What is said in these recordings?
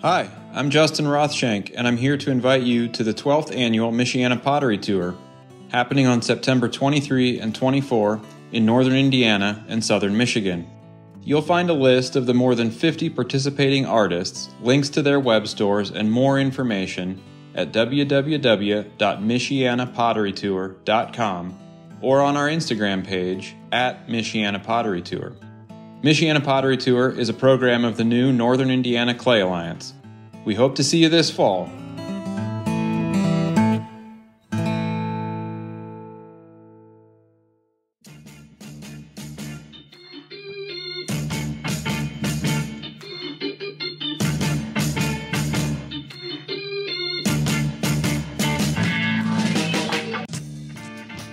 Hi, I'm Justin Rothshank, and I'm here to invite you to the 12th Annual Michiana Pottery Tour, happening on September 23 and 24 in northern Indiana and southern Michigan. You'll find a list of the more than 50 participating artists, links to their web stores, and more information at www.michianapotterytour.com or on our Instagram page at Michiana Pottery Tour. Michiana Pottery Tour is a program of the new Northern Indiana Clay Alliance. We hope to see you this fall.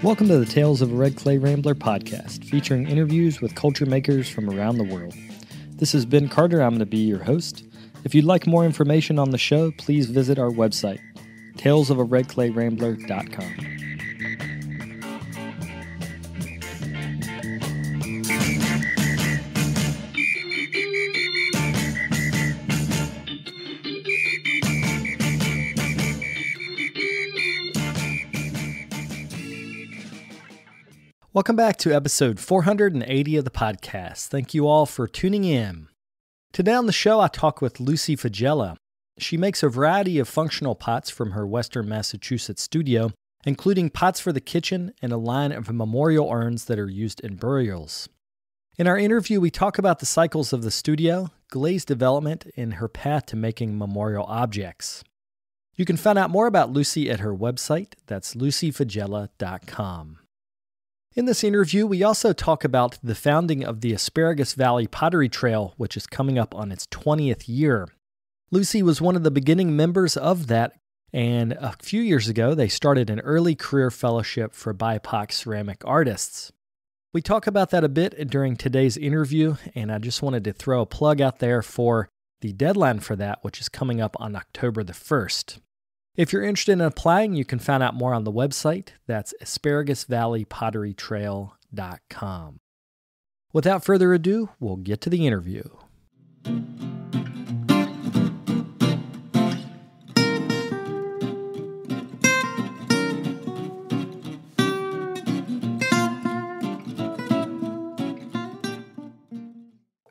Welcome to the Tales of a Red Clay Rambler podcast, featuring interviews with culture makers from around the world. This is Ben Carter. I'm going to be your host. If you'd like more information on the show, please visit our website, talesofaredclayrambler.com. Welcome back to episode 480 of the podcast. Thank you all for tuning in. Today on the show, I talk with Lucy Fagella. She makes a variety of functional pots from her Western Massachusetts studio, including pots for the kitchen and a line of memorial urns that are used in burials. In our interview, we talk about the cycles of the studio, glaze development, and her path to making memorial objects. You can find out more about Lucy at her website. That's lucyfagella.com. In this interview, we also talk about the founding of the Asparagus Valley Pottery Trail, which is coming up on its 20th year. Lucy was one of the beginning members of that, and a few years ago, they started an early career fellowship for BIPOC ceramic artists. We talk about that a bit during today's interview, and I just wanted to throw a plug out there for the deadline for that, which is coming up on October the 1st. If you're interested in applying, you can find out more on the website. That's asparagusvalleypotterytrail.com. Without further ado, we'll get to the interview.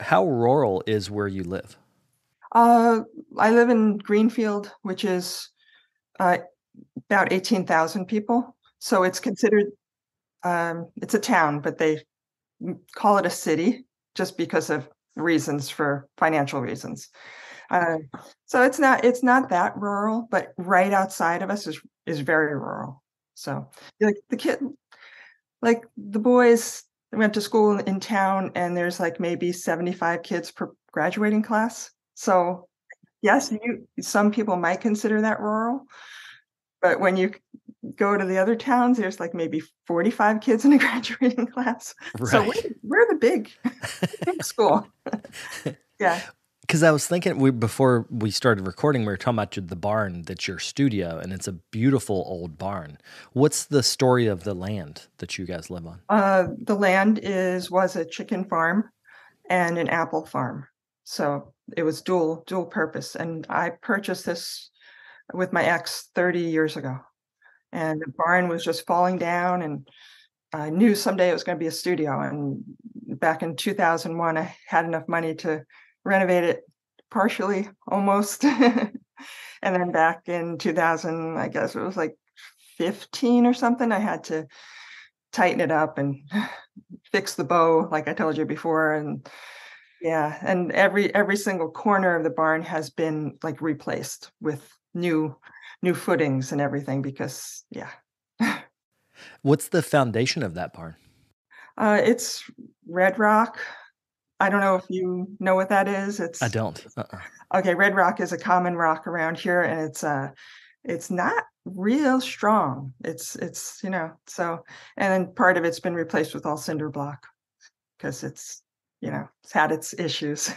How rural is where you live? I live in Greenfield, which is about 18,000 people. So it's considered, it's a town, but they call it a city just because of financial reasons. So it's not that rural, but right outside of us is very rural. So like the boys went to school in town, and there's like maybe 75 kids per graduating class. So yes, some people might consider that rural, but when you go to the other towns, there's like maybe 45 kids in a graduating class. Right. So we're the big school. Yeah. Because I was thinking, before we started recording, we were talking about the barn that's your studio, and it's a beautiful old barn. What's the story of the land that you guys live on? The land was a chicken farm and an apple farm. So it was dual purpose. And I purchased this with my ex 30 years ago. And the barn was just falling down, and I knew someday it was going to be a studio. And back in 2001, I had enough money to renovate it partially, almost. And then back in 2000, I guess it was like 15 or something, I had to tighten it up and fix the bow, like I told you before. And yeah, and every single corner of the barn has been like replaced with new footings and everything, because yeah. What's the foundation of that barn? It's red rock. I don't know if you know what that is. I don't. Okay, red rock is a common rock around here, and it's not real strong. It's so, and then part of it's been replaced with all cinder block because it's had its issues.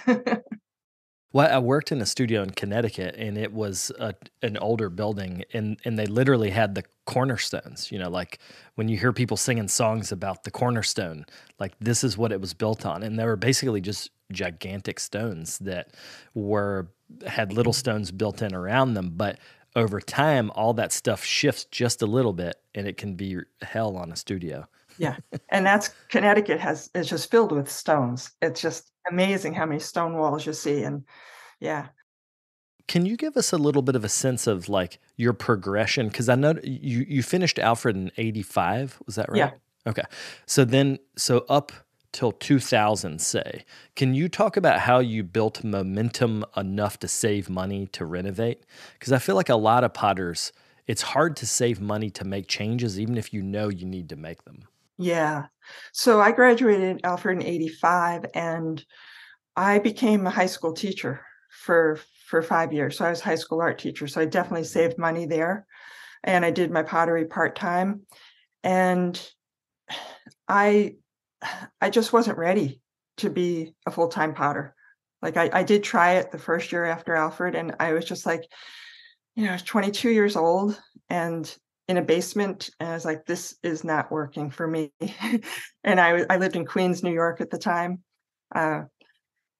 Well, I worked in a studio in Connecticut, and it was an older building, and they literally had the cornerstones. Like when you hear people singing songs about the cornerstone, like this is what it was built on. And they were basically just gigantic stones that had little stones built in around them. But over time, all that stuff shifts just a little bit, and it can be hell on a studio. Yeah. And Connecticut is just filled with stones. It's just amazing how many stone walls you see. And yeah. Can you give us a little bit of a sense of like your progression? Because I know you finished Alfred in 85, was that right? Yeah. Okay. So up till 2000, say, can you talk about how you built momentum enough to save money to renovate? Because I feel like a lot of potters, it's hard to save money to make changes, even if you know you need to make them. Yeah. So I graduated Alfred in 85, and I became a high school teacher for 5 years. So I was a high school art teacher. So I definitely saved money there. And I did my pottery part-time. And I just wasn't ready to be a full-time potter. Like I did try it the first year after Alfred, and I was just like, I was 22 years old and in a basement, and I was like, this is not working for me. And I lived in Queens, New York at the time. Uh,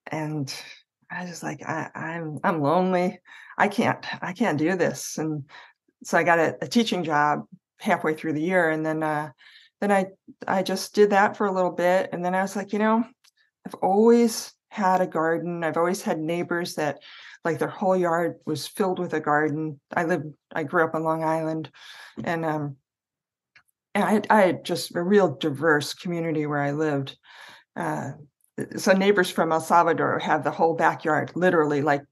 and I was just like, I'm lonely. I can't do this. And so I got a teaching job halfway through the year, and then I just did that for a little bit, and then I was like, I've always had a garden. I've always had neighbors that like their whole yard was filled with a garden. I grew up on Long Island, and I had just a real diverse community where I lived. Uh, so neighbors from El Salvador have the whole backyard, literally like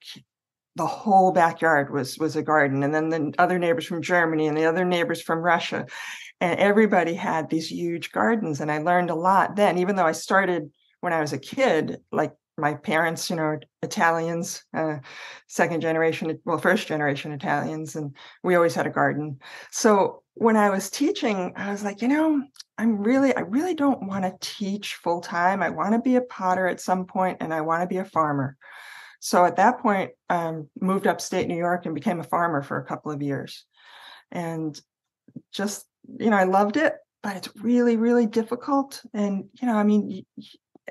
the whole backyard was a garden. And then the other neighbors from Germany and the other neighbors from Russia. And everybody had these huge gardens. And I learned a lot then, even though I started when I was a kid, like my parents, Italians, second generation, well, first generation Italians, and we always had a garden. So when I was teaching, I was like, I really don't want to teach full time. I want to be a potter at some point, and I want to be a farmer. So at that point, moved upstate New York and became a farmer for a couple of years. And just, I loved it, but it's really, really difficult. And,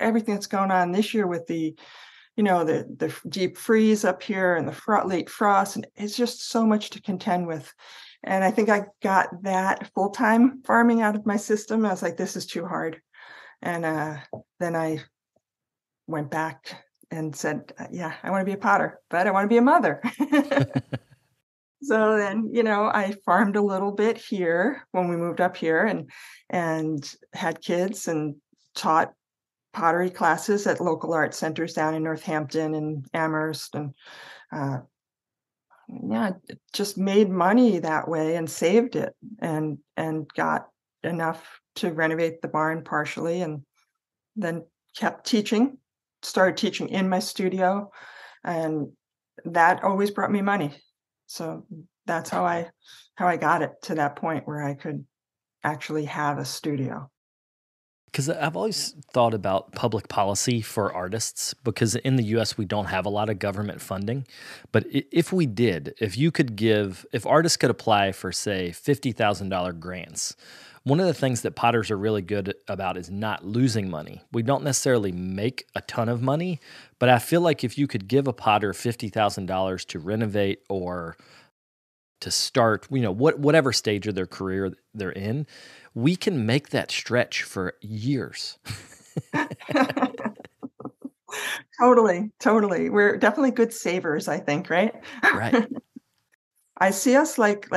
everything that's going on this year with the deep freeze up here and the late frost, and it's just so much to contend with. And I think I got that full-time farming out of my system. I was like, this is too hard. And then I went back and said, yeah, I want to be a potter, but I want to be a mother. So then, I farmed a little bit here when we moved up here, and had kids and taught pottery classes at local art centers down in Northampton and Amherst, and just made money that way and saved it, and got enough to renovate the barn partially, and then started teaching in my studio, and that always brought me money. So that's how I got it to that point where I could actually have a studio. Because I've always thought about public policy for artists, because in the US, we don't have a lot of government funding. But if we did, if artists could apply for, say, $50,000 grants, one of the things that potters are really good about is not losing money. We don't necessarily make a ton of money, but I feel like if you could give a potter $50,000 to renovate or to start, whatever stage of their career they're in, we can make that stretch for years. Totally. We're definitely good savers, I think, right? Right. I see us like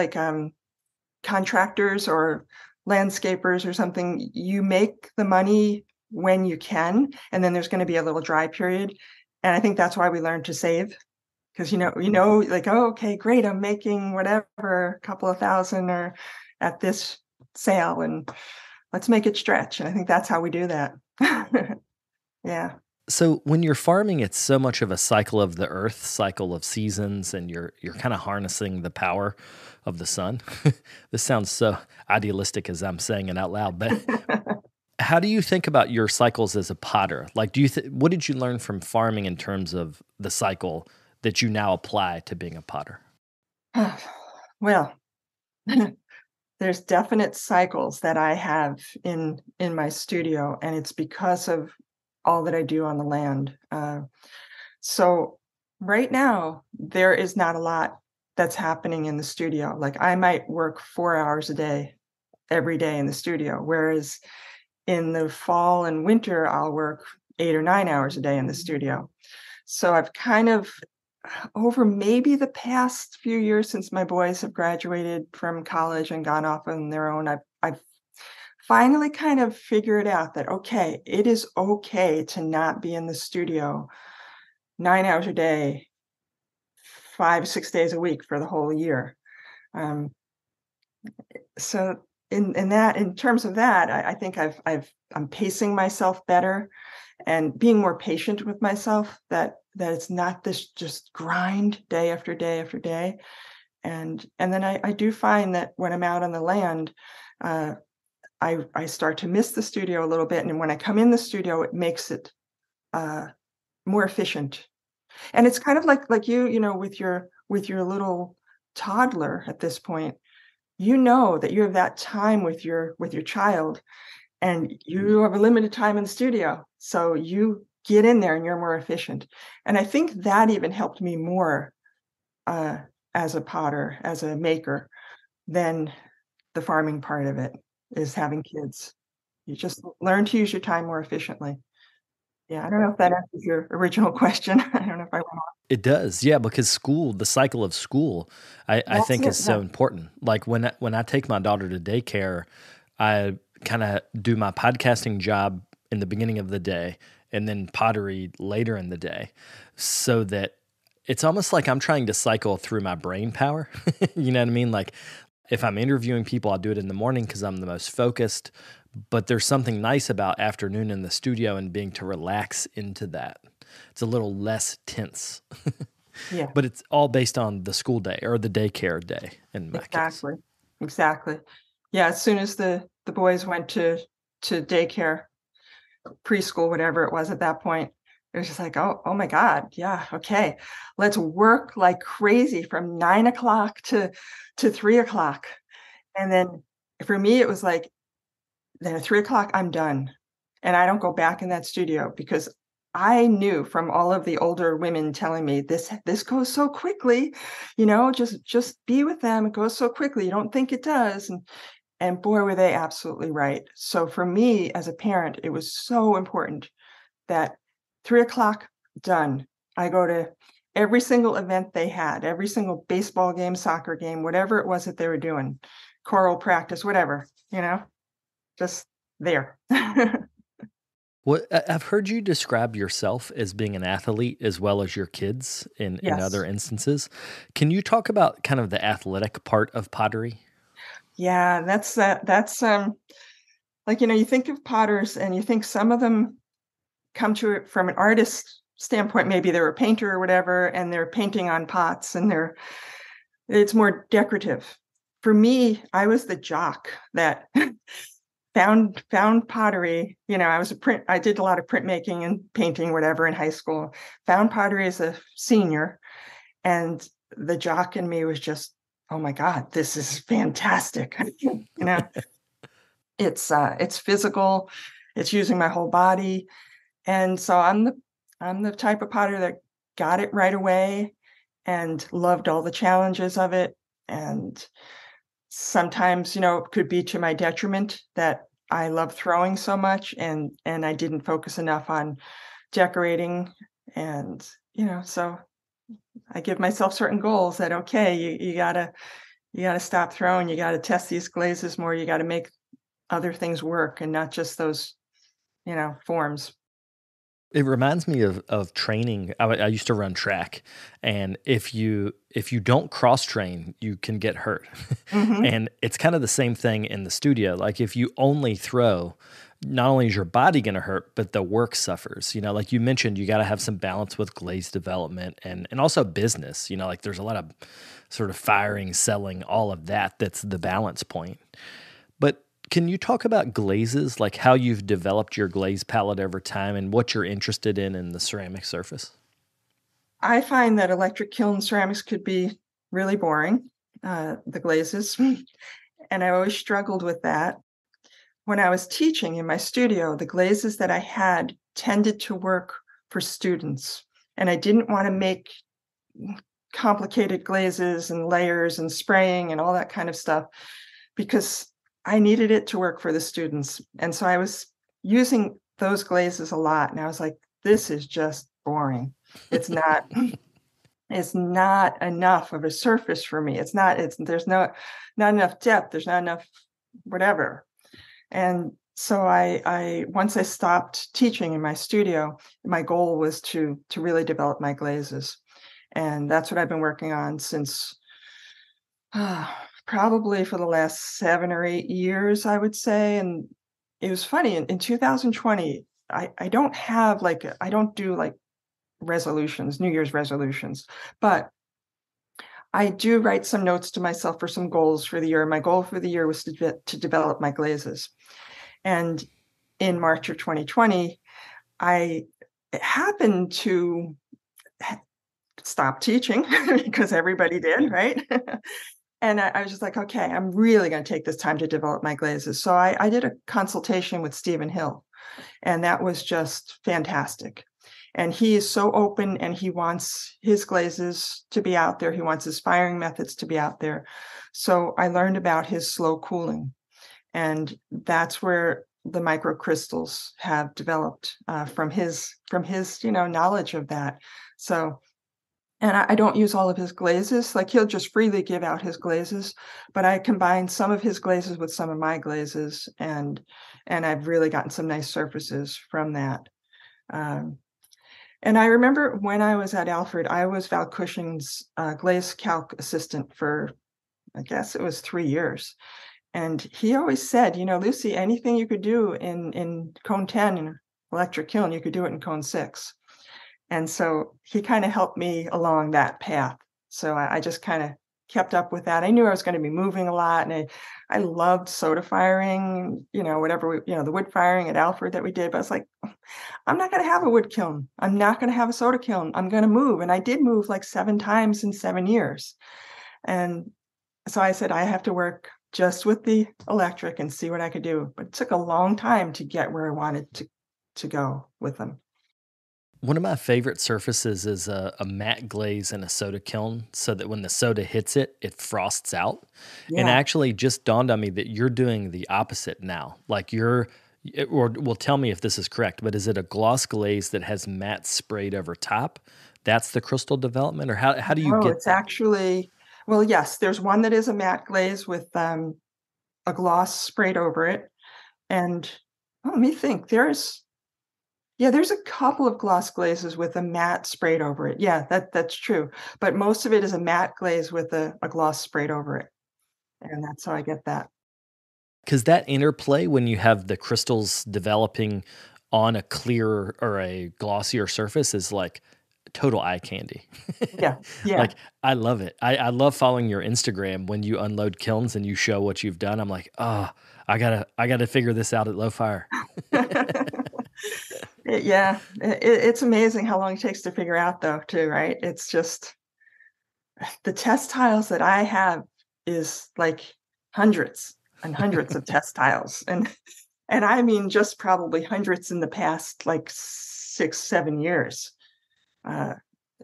contractors or landscapers or something. You make the money when you can, and then there's going to be a little dry period. And I think that's why we learn to save. Because like, oh, okay, great, I'm making whatever, a couple of thousand or at this sale, and let's make it stretch. And I think that's how we do that. Yeah. So when you're farming, it's so much of a cycle of the earth, cycle of seasons, and you're kind of harnessing the power of the sun. This sounds so idealistic as I'm saying it out loud, but how do you think about your cycles as a potter? Like, what did you learn from farming in terms of the cycle that you now apply to being a potter? Well, there's definite cycles that I have in my studio, and it's because of all that I do on the land. So right now, there is not a lot that's happening in the studio. Like I might work 4 hours a day, every day in the studio, whereas in the fall and winter, I'll work 8 or 9 hours a day in the studio. So I've kind of over maybe the past few years since my boys have graduated from college and gone off on their own, I've finally kind of figured out that, okay, it is okay to not be in the studio 9 hours a day, 5, 6 days a week for the whole year. Um, so in terms of that, I think I'm pacing myself better and being more patient with myself, that it's not this just grind day after day after day. And then I do find that when I'm out on the land, I start to miss the studio a little bit. And when I come in the studio, it makes it more efficient. And it's kind of like you know, with your little toddler at this point, you know that you have that time with your child, and you have a limited time in the studio. So you get in there and you're more efficient. And I think that even helped me more uh, as a potter, as a maker, than the farming part of it is having kids. You just learn to use your time more efficiently. Yeah, I don't know if that answers your original question. I don't know if I went on. It does, yeah, because school, the cycle of school, I That's think it. is Yeah. so important. Like when I take my daughter to daycare, I kind of do my podcasting job in the beginning of the day and then pottery later in the day, so that it's almost like I'm trying to cycle through my brain power. You know what I mean? Like if I'm interviewing people, I'll do it in the morning because I'm the most focused. But there's something nice about afternoon in the studio and being to relax into that. It's a little less tense, Yeah, but it's all based on the school day or the daycare day in my case. exactly. Exactly. Yeah, as soon as the boys went to daycare, preschool, whatever it was at that point, it was just like, oh my God, yeah, okay. Let's work like crazy from 9 o'clock to 3 o'clock. And then for me, it was like, then at 3 o'clock, I'm done. And I don't go back in that studio because I knew from all of the older women telling me this goes so quickly, you know, just be with them. It goes so quickly. You don't think it does. And boy, were they absolutely right. So for me as a parent, it was so important that 3 o'clock, done. I go to every single event they had, every single baseball game, soccer game, whatever it was that they were doing, choral practice, whatever, you know, just there. Well, I've heard you describe yourself as being an athlete as well as your kids in other Yes. instances. Can you talk about kind of the athletic part of pottery? Yeah, that's like, you know, you think of potters and you think some of them come to it from an artist standpoint. Maybe they're a painter or whatever, and they're painting on pots and it's more decorative. For me, I was the jock that found pottery. You know, I did a lot of printmaking and painting, whatever, in high school. Found pottery as a senior, and the jock in me was just, oh my God, this is fantastic. You know, it's physical, it's using my whole body. And so I'm the type of potter that got it right away and loved all the challenges of it. And sometimes, you know, it could be to my detriment that I love throwing so much, and I didn't focus enough on decorating. And, you know, so I give myself certain goals that, okay, you gotta stop throwing, you gotta test these glazes more, you gotta make other things work and not just those, you know, forms. It reminds me of training. I used to run track, and if you don't cross train, you can get hurt. Mhm. And it's kind of the same thing in the studio. Like if you only throw, not only is your body going to hurt, but the work suffers. You know, like you mentioned, you got to have some balance with glaze development and also business. You know, like there's a lot of sort of firing, selling, all of that. That's the balance point. But can you talk about glazes, like how you've developed your glaze palette over time and what you're interested in the ceramic surface? I find that electric kiln ceramics could be really boring, the glazes, and I always struggled with that. when I was teaching in my studio, the glazes that I had tended to work for students. And I didn't want to make complicated glazes and layers and spraying and all that kind of stuff because I needed it to work for the students. And so I was using those glazes a lot. And I was like, this is just boring. It's not. It's not enough of a surface for me. There's not enough depth. There's not enough whatever. And so I once I stopped teaching in my studio, my goal was to really develop my glazes. And that's what I've been working on since probably for the last 7 or 8 years, I would say. And it was funny in 2020, I don't do like resolutions, New Year's resolutions, but I do write some notes to myself for some goals for the year. My goal for the year was to develop my glazes. And in March of 2020, I happened to stop teaching because everybody did, right? And I was just like, okay, I'm really going to take this time to develop my glazes. So I did a consultation with Stephen Hill, and that was just fantastic. And he is so open, and he wants his glazes to be out there. He wants his firing methods to be out there. So I learned about his slow cooling, and that's where the microcrystals have developed from his knowledge of that. So, and I don't use all of his glazes. Like, he'll just freely give out his glazes, but I combine some of his glazes with some of my glazes, and I've really gotten some nice surfaces from that. And I remember when I was at Alfred, I was Val Cushing's glaze calc assistant for, I guess it was 3 years. And he always said, Lucy, anything you could do in cone 10 in electric kiln, you could do it in cone 6. And so he kind of helped me along that path. So I just kind of kept up with that. I knew I was going to be moving a lot, and I loved soda firing, whatever the wood firing at Alfred that we did. But I was like, I'm not going to have a wood kiln. I'm not going to have a soda kiln. I'm going to move. And I did move like 7 times in 7 years. And so I said, I have to work just with the electric and see what I could do. But it took a long time to get where I wanted to go with them. One of my favorite surfaces is a matte glaze in a soda kiln so that when the soda hits it, it frosts out. And it Yeah. actually just dawned on me that you're doing the opposite now. Like well, tell me if this is correct, but is it a gloss glaze that has matte sprayed over top? That's the crystal development, or how do you No, get it's that? actually, well, yes, there's one that is a matte glaze with a gloss sprayed over it. And let me think, there's a couple of gloss glazes with a matte sprayed over it. Yeah, that's true. But most of it is a matte glaze with a gloss sprayed over it. And that's how I get that. Because that interplay when you have the crystals developing on a clearer or a glossier surface is like total eye candy. Yeah, yeah. Like, I love it. I love following your Instagram when you unload kilns and you show what you've done. I'm like, oh, I gotta figure this out at low fire. It's amazing how long it takes to figure out, though, too, right? It's just the test tiles that I have is like hundreds and hundreds of test tiles, and I mean just probably hundreds in the past like 6, 7 years. Uh,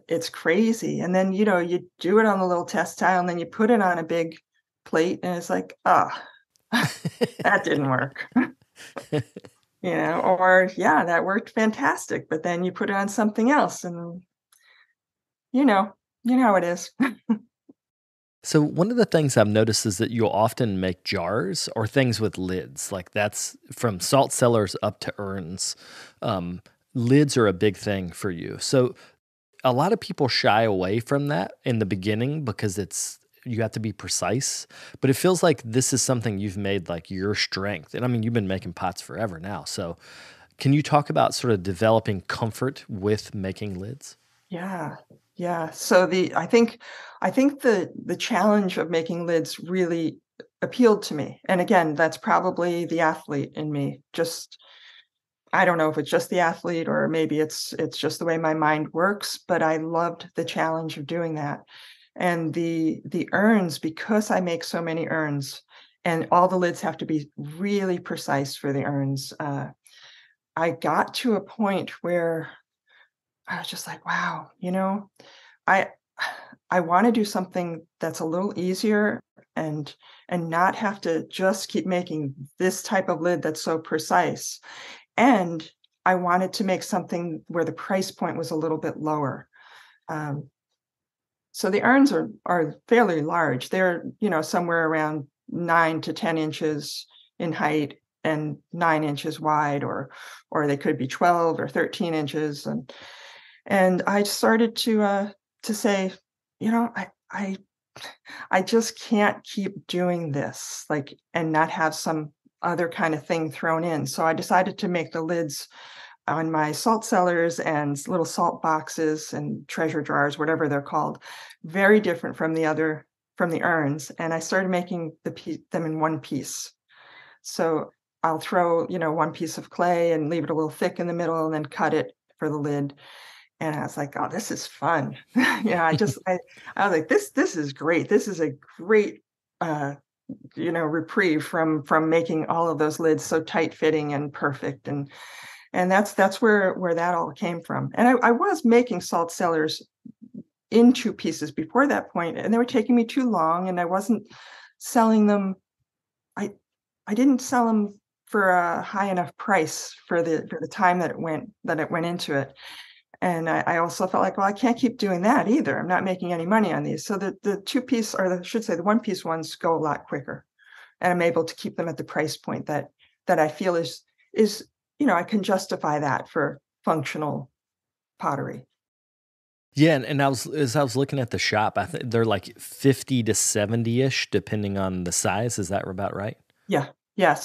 it's crazy, and then you do it on the little test tile, and then you put it on a big plate, and it's like, oh, that didn't work. Or yeah, that worked fantastic, but then you put it on something else, and you know, how it is. So one of the things I've noticed is that you'll often make jars or things with lids. Like that's from salt cellars up to urns. Um, Lids are a big thing for you. So a lot of people shy away from that in the beginning because you have to be precise. But it feels like this is something you've made like your strength. And I mean, you've been making pots forever now. So can you talk about sort of developing comfort with making lids? Yeah. Yeah. So I think the challenge of making lids really appealed to me. And again, that's probably the athlete in me. Just I don't know if it's just the athlete or maybe it's just the way my mind works, but I loved the challenge of doing that. And the urns, because I make so many urns, and all the lids have to be really precise for the urns. I got to a point where I was just like, wow, I I want to do something that's a little easier and not have to just keep making this type of lid that's so precise. And I wanted to make something where the price point was a little bit lower. Um, so the urns are fairly large. They're, somewhere around 9 to 10 inches in height and 9 inches wide, or they could be 12 or 13 inches. And I started to say, you know, I just can't keep doing this, like, and not have some other kind of thing thrown in. So I decided to make the lids on my salt cellars and little salt boxes and treasure jars, whatever they're called, very different from the urns. And I started making them in one piece. So I'll throw, one piece of clay and leave it a little thick in the middle and then cut it for the lid. And I was like, "Oh, this is fun." I was like, "This is great. This is a great, uh, reprieve from making all of those lids so tight fitting and perfect." And that's where that all came from. And I was making salt cellars in 2 pieces before that point, and they were taking me too long, and I wasn't selling them. I I didn't sell them for a high enough price for the time that it went into it. And I also felt like, well, I can't keep doing that either. I'm not making any money on these. So the two-piece, or I should say the one-piece ones, go a lot quicker. And I'm able to keep them at the price point that I feel is I can justify that for functional pottery. Yeah, and as I was looking at the shop, I think they're like 50 to 70-ish depending on the size. Is that about right? Yeah. Yeah.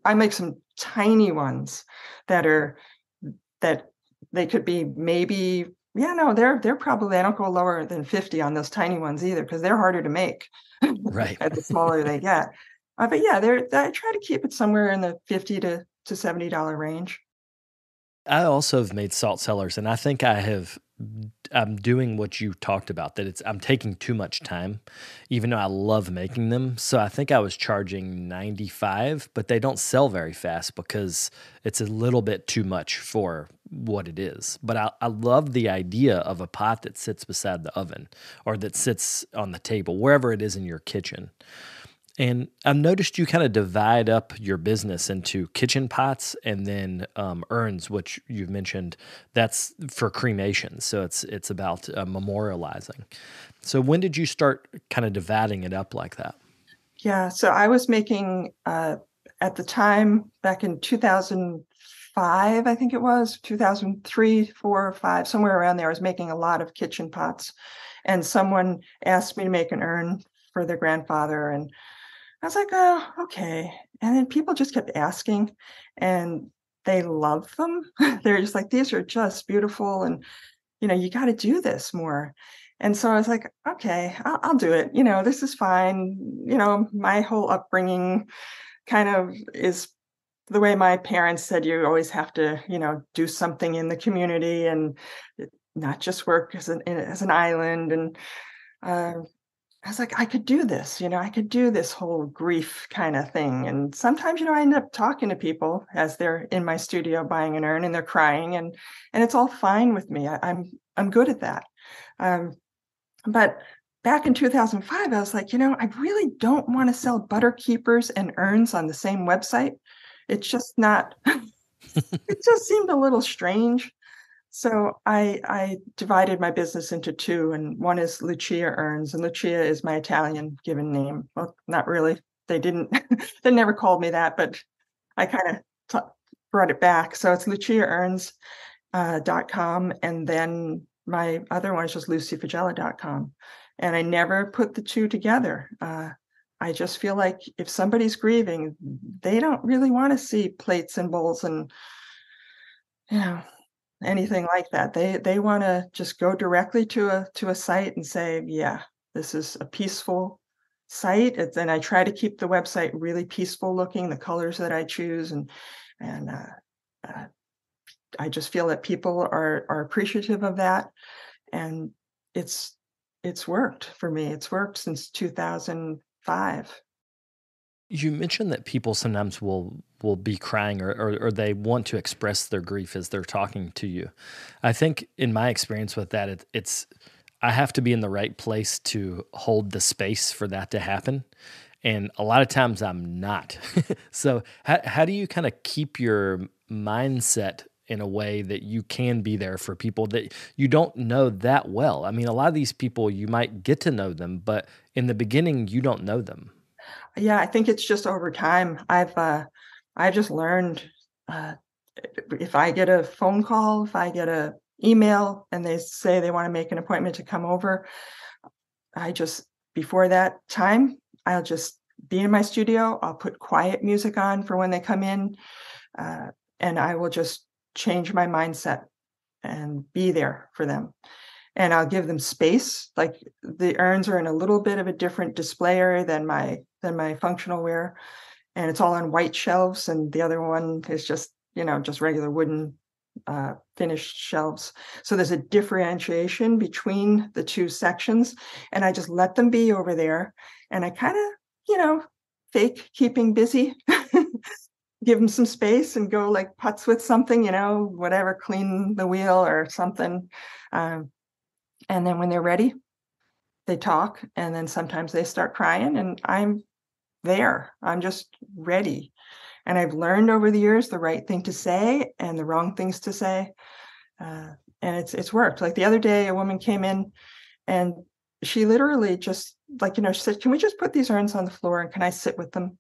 I make some tiny ones that are that they could be maybe, yeah, no, they're probably, I don't go lower than 50 on those tiny ones either, because they're harder to make Right. as the smaller they get. But yeah, I try to keep it somewhere in the 50 to $70 range. I also have made salt cellars, and I think I'm doing what you talked about, that I'm taking too much time, even though I love making them. So I think I was charging 95, but they don't sell very fast because it's a little bit too much for what it is. But I love the idea of a pot that sits beside the oven or that sits on the table, wherever it is in your kitchen. And I've noticed you kind of divide up your business into kitchen pots and then urns, which you've mentioned. That's for cremation, so it's about memorializing. So when did you start kind of dividing it up like that? Yeah, so I was making, at the time, back in 2005, I think it was 2003, 4, 5, somewhere around there. I was making a lot of kitchen pots, and someone asked me to make an urn for their grandfather, and I was like, "Oh, okay." And then people just kept asking, and they love them. They're just like, "These are just beautiful, and you got to do this more." And so I was like, "Okay, I'll do it. This is fine." My whole upbringing kind of is the way my parents said, you always have to, do something in the community and not just work as an island. And uh, I was like, I could do this, I could do this whole grief kind of thing. And sometimes, I end up talking to people as they're in my studio buying an urn and they're crying, and it's all fine with me. I'm good at that. Um, but back in 2005, I was like, I really don't want to sell butter keepers and urns on the same website. It's just not, it just seemed a little strange. So I divided my business into two, and one is Lucia Urns, and Lucia is my Italian given name. Well, not really. They didn't, they never called me that, but I kind of brought it back. So it's luciaurns .com, and then my other one is just lucyfagella.com. And I never put the two together. I just feel like if somebody's grieving, they don't really want to see plates and bowls and you know anything like that. They want to just go directly to a site and say, yeah, this is a peaceful site. And I try to keep the website really peaceful looking, the colors that I choose, and uh, I just feel that people are appreciative of that, and it's it's worked for me. It's worked since 2005. You mentioned that people sometimes will be crying or they want to express their grief as they're talking to you. I think in my experience with that, it's I have to be in the right place to hold the space for that to happen. And a lot of times I'm not. So how do you kind of keep your mindset in a way that you can be there for people that you don't know that well? I mean, a lot of these people you might get to know them, but in the beginning you don't know them. Yeah, I think it's just over time. I've just learned, uh, if I get a phone call, if I get a email and they say they wanna make an appointment to come over, I just before that time, I'll just be in my studio, I'll put quiet music on for when they come in, uh, and I will just change my mindset and be there for them. And I'll give them space, like, the urns are in a little bit of a different display area than my functional wear, and it's all on white shelves, and the other one is just, just regular wooden, finished shelves. So there's a differentiation between the 2 sections, and I just let them be over there, and I kinda, you know, fake keeping busy, give them some space and go, like, putz with something, whatever, clean the wheel or something, um, and then when they're ready, they talk, and then sometimes they start crying, and I'm there. I'm just ready. And I've learned over the years the right thing to say and the wrong things to say, uh, and it's worked. Like the other day, a woman came in and she literally just like, she said, "Can we just put these urns on the floor and can I sit with them?"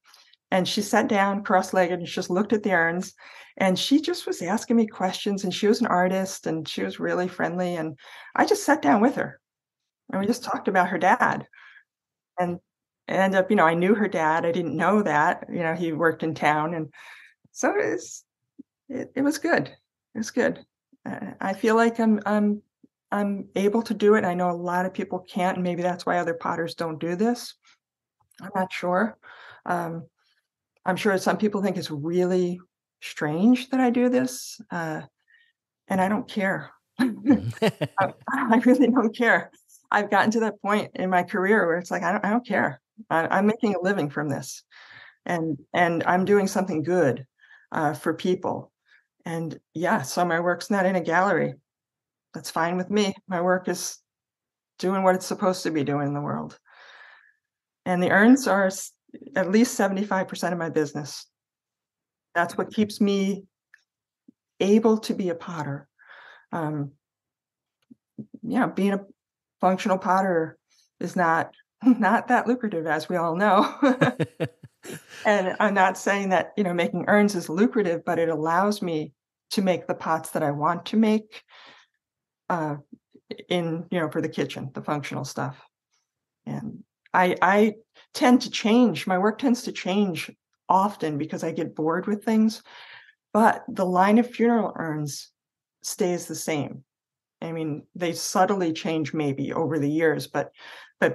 And she sat down cross-legged and just looked at the urns, and she just was asking me questions, and she was an artist, and she was really friendly, and I just sat down with her, and we just talked about her dad. And it ended up, I knew her dad. I didn't know that, he worked in town, and so it was good. It was good. I feel like I'm able to do it. I know a lot of people can't, and maybe that's why other potters don't do this. I'm not sure. Um, I'm sure some people think it's really strange that I do this, and I don't care. I really don't care. I've gotten to that point in my career where it's like, I don't care. I'm making a living from this, and I'm doing something good, for people. And yeah, so my work's not in a gallery. That's fine with me. My work is doing what it's supposed to be doing in the world. And the urns are at least 75% of my business. That's what keeps me able to be a potter. Um, yeah, being a functional potter is not not that lucrative, as we all know. And I'm not saying that, making urns is lucrative, but it allows me to make the pots that I want to make, uh, for the kitchen, the functional stuff. And I tend to change. My work tends to change often because I get bored with things, but the line of funeral urns stays the same. I mean, they subtly change maybe over the years, but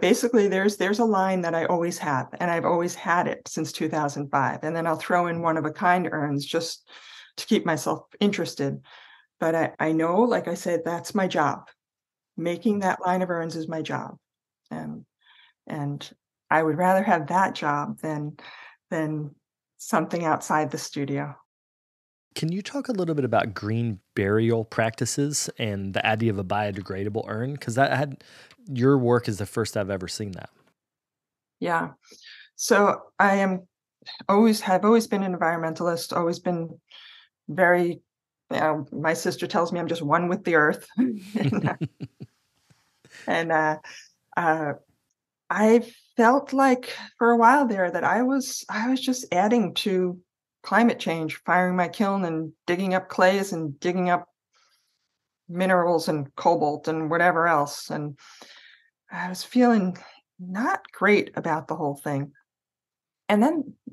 basically there's a line that I always have, and I've always had it since 2005. And then I'll throw in one of a kind urns just to keep myself interested. But I know, like I said, that's my job. Making that line of urns is my job. And and I would rather have that job than something outside the studio. Can you talk a little bit about green burial practices and the idea of a biodegradable urn? Because I had your work is the first I've ever seen that. Yeah. So I am have always been an environmentalist, always been very, my sister tells me I'm just one with the earth. And uh, I felt like for a while there that I was just adding to climate change, firing my kiln and digging up clays and digging up minerals and cobalt and whatever else. And I was feeling not great about the whole thing. And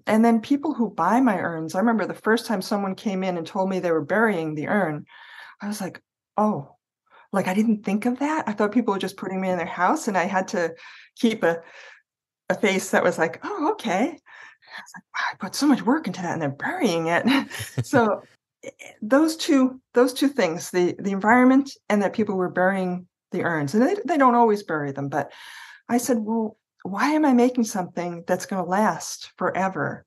then people who buy my urns, I remember the first time someone came in and told me they were burying the urn, I was like, "Oh, like I didn't think of that. I thought people were just putting me in their house," and I had to keep a face that was like, "Oh, okay." I was like, "Wow, I put so much work into that and they're burying it." So those two things, the environment and that people were burying the urns, and they don't always bury them, but I said, "Well, why am I making something that's going to last forever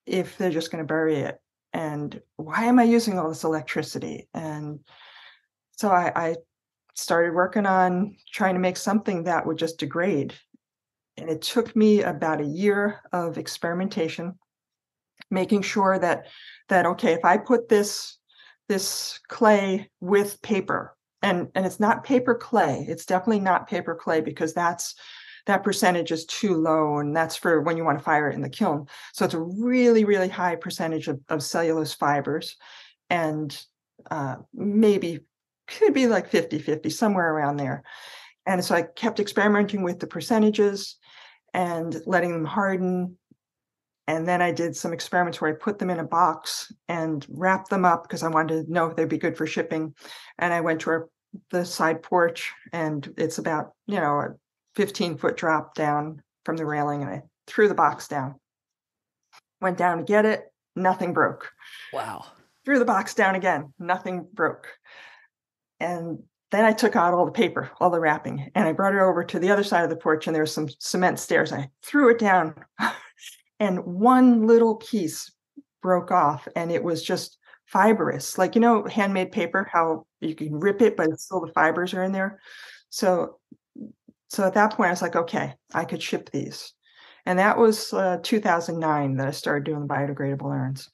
if they're just going to bury it? And why am I using all this electricity? And so I started working on trying to make something that would just degrade. And it took me about a year of experimentation, making sure that okay, if I put this clay with paper, and it's not paper clay, it's definitely not paper clay, because that percentage is too low, and that's for when you want to fire it in the kiln. So it's a really, really high percentage of cellulose fibers, and maybe could be like 50-50, somewhere around there. And so I kept experimenting with the percentages and letting them harden. And then I did some experiments where I put them in a box and wrapped them up because I wanted to know if they'd be good for shipping. And I went to the side porch, and it's about, a 15-foot drop down from the railing. And I threw the box down, went down to get it, nothing broke. Wow. Threw the box down again, nothing broke. And then I took out all the paper, all the wrapping, and I brought it over to the other side of the porch, and there was some cement stairs. I threw it down, and one little piece broke off, and it was just fibrous. Like, handmade paper, how you can rip it, but it's still the fibers are in there. So at that point, I was like, okay, I could ship these. And that was 2009 that I started doing the biodegradable urns.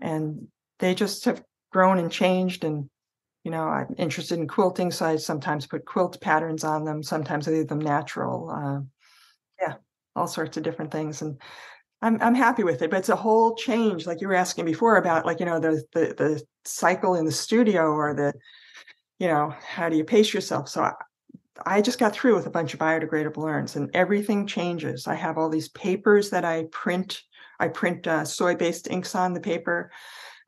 And they just have grown and changed. And I'm interested in quilting, so I sometimes put quilt patterns on them. Sometimes I leave them natural. All sorts of different things. And I'm happy with it, but it's a whole change. Like you were asking before about, like, the cycle in the studio, or how do you pace yourself? So I just got through with a bunch of biodegradable urns, and everything changes. I have all these papers that I print. I print soy-based inks on the paper,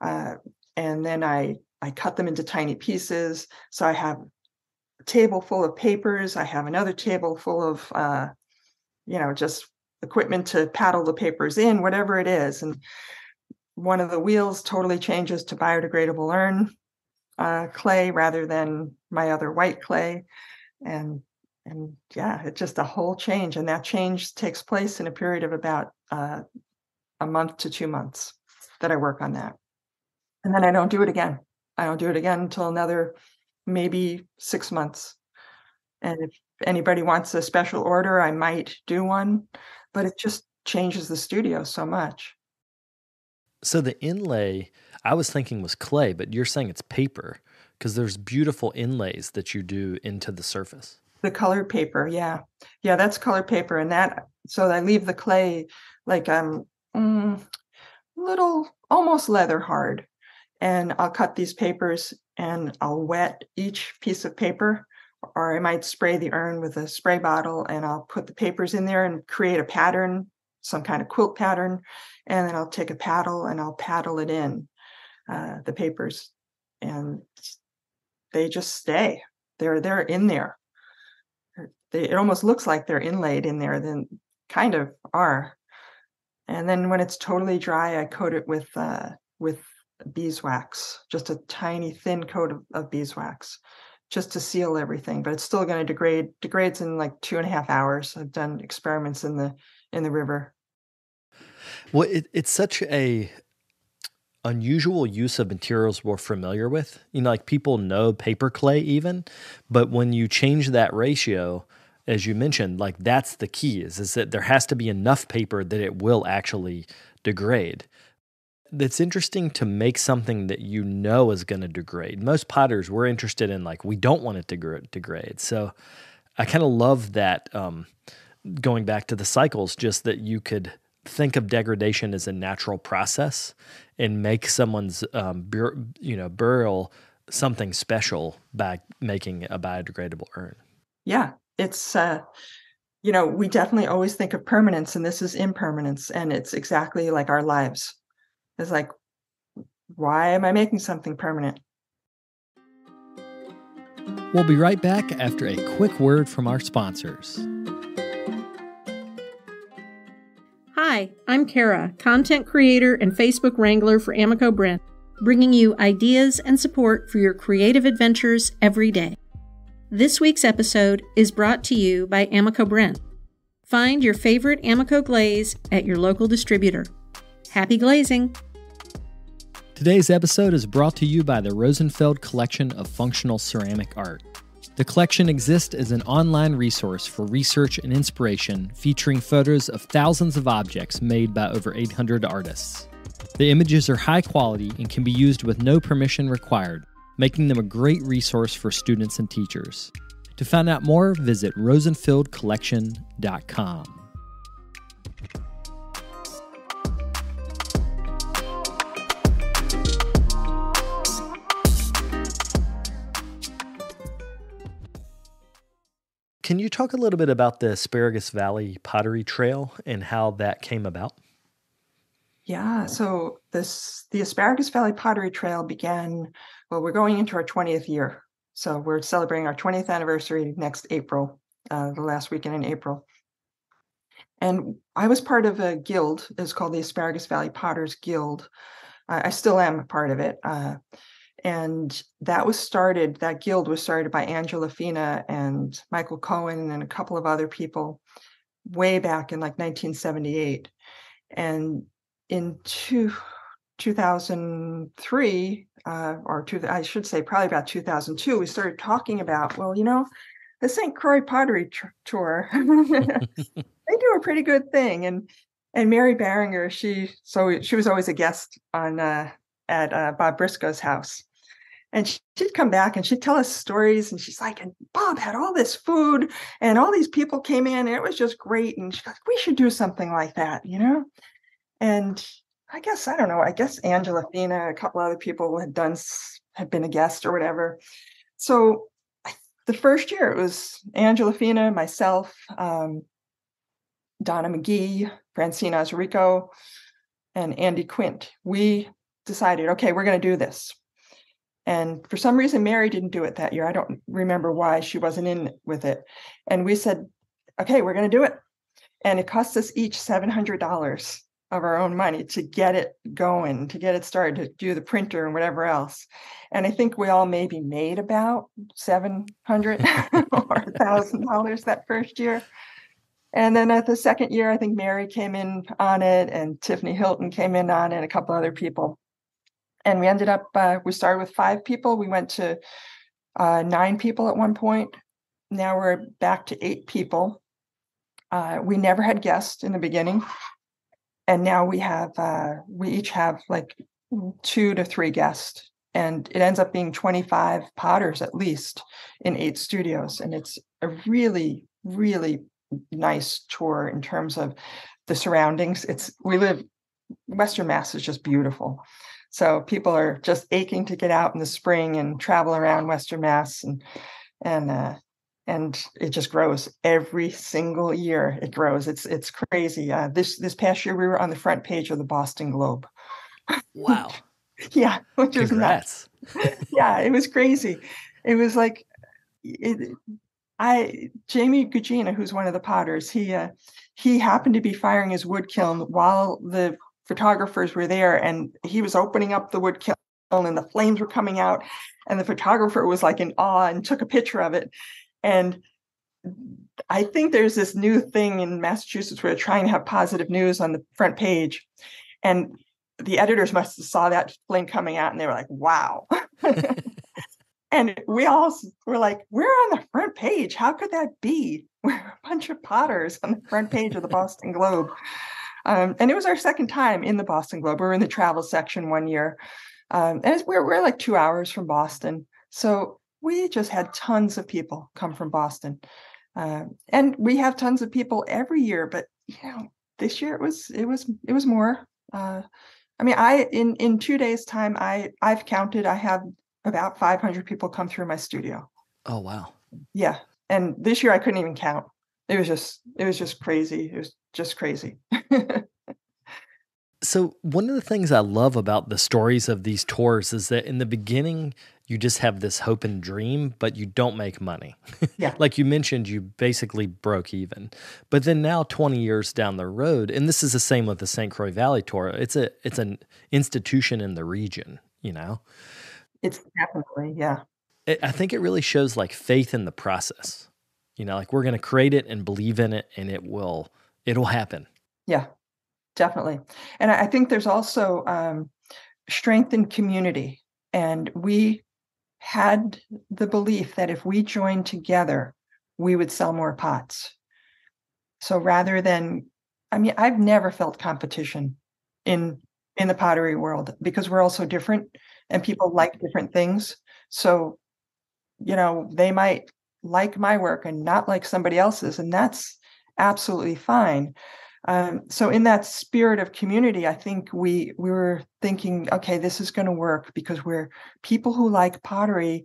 and then I cut them into tiny pieces. So I have a table full of papers. I have another table full of, just equipment to paddle the papers in, whatever it is. And one of the wheels totally changes to biodegradable urn clay rather than my other white clay. And it's just a whole change. And that change takes place in a period of about a month to 2 months that I work on that. And then I don't do it again. I don't do it again until another maybe 6 months. And if anybody wants a special order, I might do one, but it just changes the studio so much. So the inlay, I was thinking was clay, but you're saying it's paper, because there's beautiful inlays that you do into the surface. The colored paper, yeah, that's colored paper, and so I leave the clay like little, almost leather hard, and I'll cut these papers and I'll wet each piece of paper, or I might spray the urn with a spray bottle, and I'll put the papers in there and create a pattern, some kind of quilt pattern, and then I'll take a paddle and I'll paddle it in the papers, and they just stay. They're in there. It almost looks like they're inlaid in there, then kind of are. And then when it's totally dry, I coat it with beeswax, just a tiny thin coat of beeswax, just to seal everything. But it's still going to degrade. Degrades in like 2.5 hours. I've done experiments in the river. Well, it's such a unusual use of materials we're familiar with. Like people know paper clay even, but when you change that ratio, as you mentioned, like that's the key is that there has to be enough paper that it will actually degrade. It's interesting to make something that is going to degrade. Most potters, we're interested in we don't want it to degrade. So I kind of love that, going back to the cycles, just that you could think of degradation as a natural process and make someone's burial something special by making a biodegradable urn. Yeah, it's we definitely always think of permanence, and this is impermanence, and it's exactly like our lives. It's like, why am I making something permanent? We'll be right back after a quick word from our sponsors. Hi, I'm Kara, content creator and Facebook wrangler for Amico Brent, bringing you ideas and support for your creative adventures every day. This week's episode is brought to you by Amico Brent. Find your favorite Amico glaze at your local distributor. Happy glazing! Today's episode is brought to you by the Rosenfeld Collection of Functional Ceramic Art. The collection exists as an online resource for research and inspiration, featuring photos of thousands of objects made by over 800 artists. The images are high quality and can be used with no permission required, making them a great resource for students and teachers. To find out more, visit rosenfeldcollection.com. Can you talk a little bit about the Asparagus Valley Pottery Trail and how that came about? Yeah, so the Asparagus Valley Pottery Trail began, well, we're going into our 20th year. So we're celebrating our 20th anniversary next April, the last weekend in April. And I was part of a guild. It's called the Asparagus Valley Potters Guild. I still am a part of it. And that guild was started by Angela Fina and Michael Cohen and a couple of other people way back in like 1978. And in 2003, I should say probably about 2002, we started talking about, well, the St. Croix Pottery Tour, they do a pretty good thing. And Mary Barringer, she was always a guest on at Bob Briscoe's house. And she'd come back and she'd tell us stories. And she's like, and Bob had all this food and all these people came in and it was just great. And she's like, we should do something like that, And I guess Angela Fina, a couple other people had been a guest or whatever. So the first year it was Angela Fina, myself, Donna McGee, Francine Azarico, and Andy Quint. We decided, okay, we're going to do this. And for some reason, Mary didn't do it that year. I don't remember why she wasn't in with it. And we said, okay, we're going to do it. And it cost us each $700 of our own money to get it going, to get it started, to do the printer and whatever else. And I think we all maybe made about $700 or $1,000 that first year. And then at the second year, I think Mary came in on it and Tiffany Hilton came in on it and a couple other people. And we ended up, we started with 5 people. We went to 9 people at one point. Now we're back to 8 people. We never had guests in the beginning. And now we each have like 2 to 3 guests. And it ends up being 25 potters at least in 8 studios. And it's a really, really nice tour in terms of the surroundings. Western Mass is just beautiful. So people are just aching to get out in the spring and travel around Western Mass, and it just grows every single year. It grows. It's crazy. This past year we were on the front page of the Boston Globe. Wow. Yeah, which was Congrats. nuts. Yeah, it was crazy. It was like Jamie Gugina, who's one of the potters, he happened to be firing his wood kiln while the photographers were there, and he was opening up the wood kiln and the flames were coming out, and the photographer was like in awe and took a picture of it. And I think there's this new thing in Massachusetts where they're trying to have positive news on the front page, and the editors must have saw that flame coming out and they were like, wow. And we all were like, we're on the front page. How could that be? We're a bunch of potters on the front page of the Boston Globe. And it was our second time in the Boston Globe. We were in the travel section one year. And we're like 2 hours from Boston. So we just had tons of people come from Boston. And we have tons of people every year. But, this year it was more. In 2 days' time, I've counted, I have about 500 people come through my studio. Oh, wow. Yeah. And this year I couldn't even count. It was just crazy. It was just crazy. So one of the things I love about the stories of these tours is that in the beginning, you just have this hope and dream, but you don't make money. Yeah. Like you mentioned, you basically broke even. But then now 20 years down the road, and this is the same with the St. Croix Valley tour, it's an institution in the region, you know? It's definitely, yeah. I think it really shows like faith in the process. Like we're going to create it and believe in it, and it'll happen. Yeah, definitely. And I think there's also strength in community. And we had the belief that if we joined together, we would sell more pots. So rather than, I've never felt competition in the pottery world because we're all so different and people like different things. So, they might like my work and not like somebody else's, and that's absolutely fine. So in that spirit of community, I think we were thinking, okay, this is going to work because we're people who like pottery.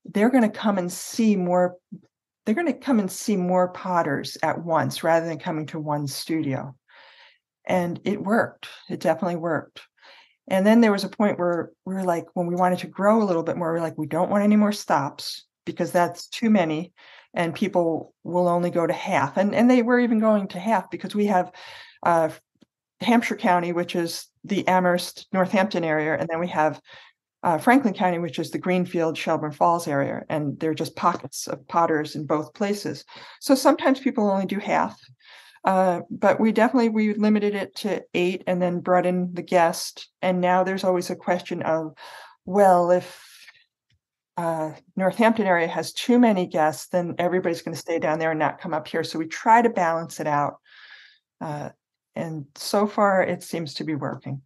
They're going to come and see more. They're going to come and see more potters at once rather than coming to one studio. And it worked. It definitely worked. And then there was a point where we were like, when we wanted to grow a little bit more, we're like, we don't want any more stops because that's too many. And people will only go to half. And they were even going to half because we have Hampshire County, which is the Amherst, Northampton area. And then we have Franklin County, which is the Greenfield, Shelburne Falls area. And there are just pockets of potters in both places. So sometimes people only do half. But we limited it to 8 and then brought in the guest. And now there's always a question of, well, if Northampton area has too many guests, then everybody's going to stay down there and not come up here. So we try to balance it out. And so far, it seems to be working.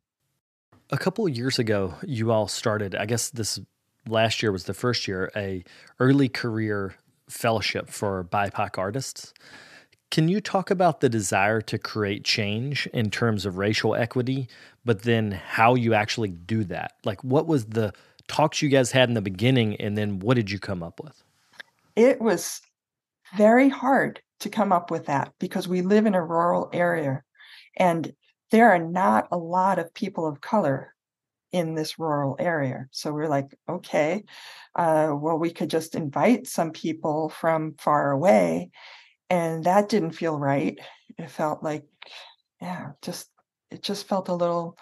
A couple of years ago, you all started, I guess this last year was the first year, a early career fellowship for BIPOC artists. Can you talk about the desire to create change in terms of racial equity, but then how you actually do that? Like, what was the talks you guys had in the beginning, and then what did you come up with? It was very hard to come up with that because we live in a rural area, and there are not a lot of people of color in this rural area. So we're like, okay, well, we could just invite some people from far away. And that didn't feel right. It felt like, it just felt a little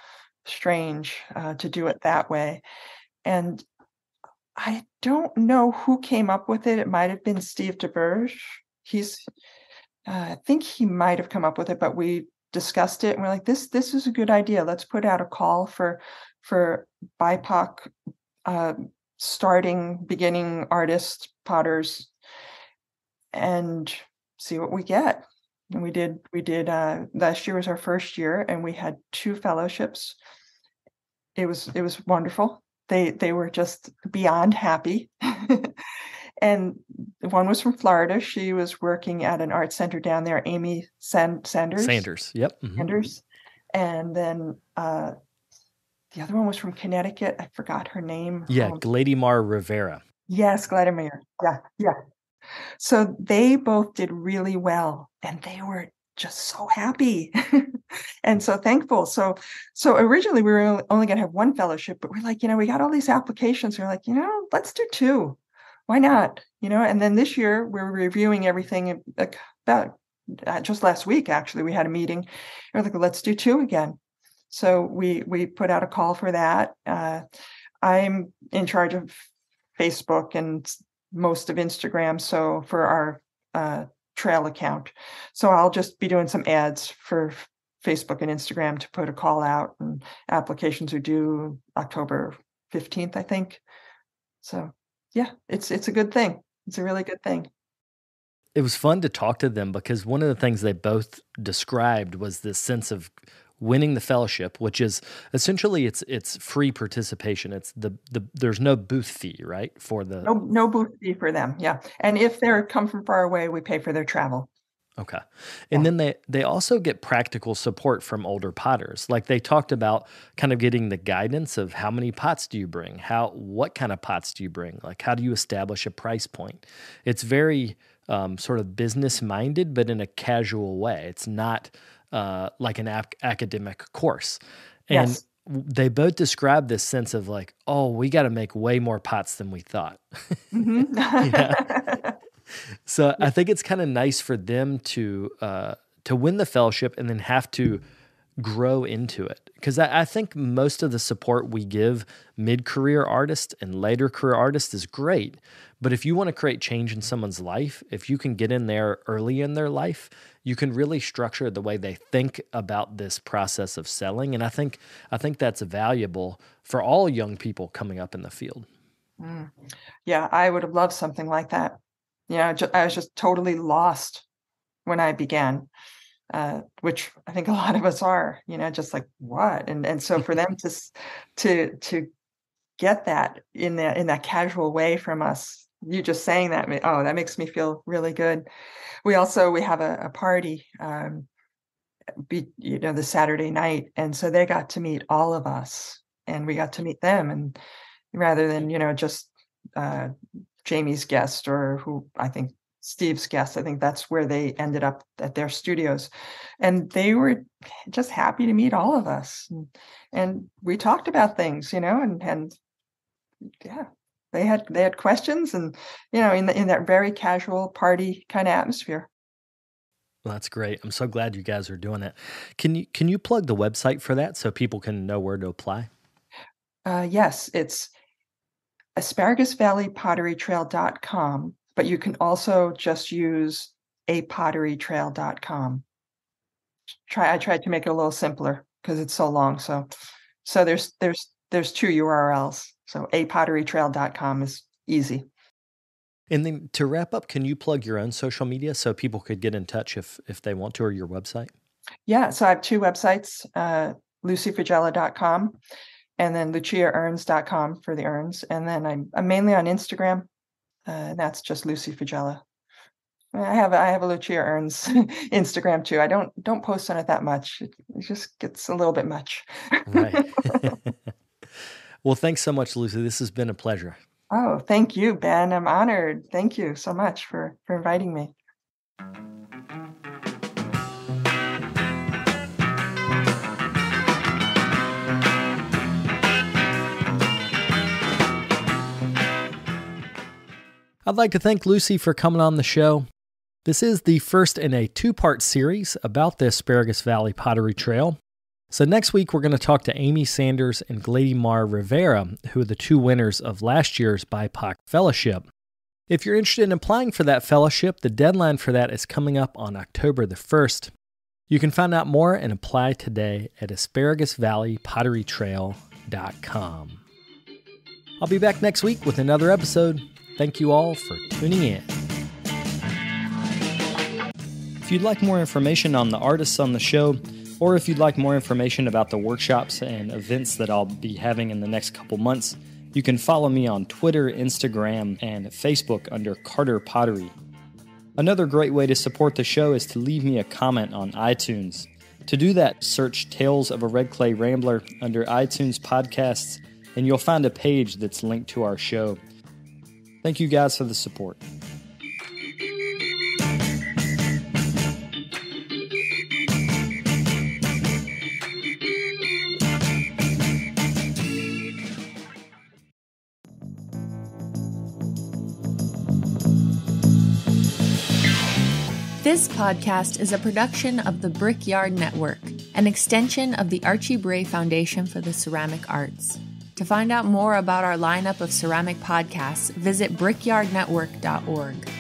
strange to do it that way. And I don't know who came up with it. It might have been Steve DeBerge. I think he might have come up with it, but we discussed it and we're like, this is a good idea. Let's put out a call for BIPOC beginning artists, potters, and see what we get. And we did last year was our first year and we had 2 fellowships. It was wonderful. They were just beyond happy. And one was from Florida. She was working at an art center down there, Amy Sanders. Yep. Mm-hmm. Sanders. And then the other one was from Connecticut. I forgot her name. Yeah, Gladymar Rivera. Yes, Gladymar. Yeah. So they both did really well, and they were just so happy and so thankful. So originally we were only going to have 1 fellowship, but we're like, we got all these applications. We're like, let's do 2. Why not? And then this year we're reviewing everything about just last week. Actually, we had a meeting. We're like, let's do 2 again. So we put out a call for that. I'm in charge of Facebook and most of Instagram. So for our trail account. So I'll just be doing some ads for Facebook and Instagram to put a call out, and applications are due October 15th, I think. So yeah, it's a good thing. It's a really good thing. It was fun to talk to them because one of the things they both described was this sense of winning the fellowship, which is essentially it's free participation. It's there's no booth fee, right? For the no booth fee for them. Yeah. And if they're come from far away, we pay for their travel. Okay. And then they also get practical support from older potters. Like they talked about kind of getting the guidance of how many pots do you bring? What kind of pots do you bring? Like how do you establish a price point? It's very sort of business minded, but in a casual way. It's not like an academic course. And yes. They both describe this sense of like, oh, we got to make way more pots than we thought. Mm-hmm. So I think it's kind of nice for them to win the fellowship and then have to grow into it. Because I think most of the support we give mid-career artists and later career artists is great. But if you want to create change in someone's life, if you can get in there early in their life, you can really structure the way they think about this process of selling. And I think that's valuable for all young people coming up in the field. Yeah, I would have loved something like that. I was just totally lost when I began, which I think a lot of us are. Just like, what? And so for them to get that in that casual way from us, you just saying that, that makes me feel really good. We have a party, the Saturday night, and so they got to meet all of us, and we got to meet them, and rather than just Jamie's guest, or who I think Steve's guest. I think that's where they ended up at their studios, and they were just happy to meet all of us, and we talked about things, and yeah, they had questions, and in that very casual party kind of atmosphere. Well, that's great. I'm so glad you guys are doing it. Can you plug the website for that so people can know where to apply? Yes, it's asparagus-valley-pottery-trail.com, but you can also just use apotterytrail.com. I tried to make it a little simpler because it's so long. So there's 2 URLs. So apotterytrail.com is easy. And then to wrap up, can you plug your own social media so people could get in touch if they want to, or your website? Yeah, so I have 2 websites, lucyfagella.com and then luciaearns.com for the urns. And then I'm mainly on Instagram, and that's just Lucy Fagella. I have a Lucia Earns Instagram too. I don't post on it that much. It just gets a little bit much. Right. Well, thanks so much, Lucy. This has been a pleasure. Oh, thank you, Ben. I'm honored. Thank you so much for inviting me. I'd like to thank Lucy for coming on the show. This is the first in a 2-part series about the Asparagus Valley Pottery Trail. So next week, we're going to talk to Amy Sanders and Gladymar Rivera, who are the 2 winners of last year's BIPOC Fellowship. If you're interested in applying for that fellowship, the deadline for that is coming up on October the 1st. You can find out more and apply today at asparagus-valley-pottery-trail.com. I'll be back next week with another episode. Thank you all for tuning in. If you'd like more information on the artists on the show, or if you'd like more information about the workshops and events that I'll be having in the next couple months, you can follow me on Twitter, Instagram, and Facebook under Carter Pottery. Another great way to support the show is to leave me a comment on iTunes. To do that, search Tales of a Red Clay Rambler under iTunes Podcasts, and you'll find a page that's linked to our show. Thank you guys for the support. This podcast is a production of the Brickyard Network, an extension of the Archie Bray Foundation for the Ceramic Arts. To find out more about our lineup of ceramic podcasts, visit brickyardnetwork.org.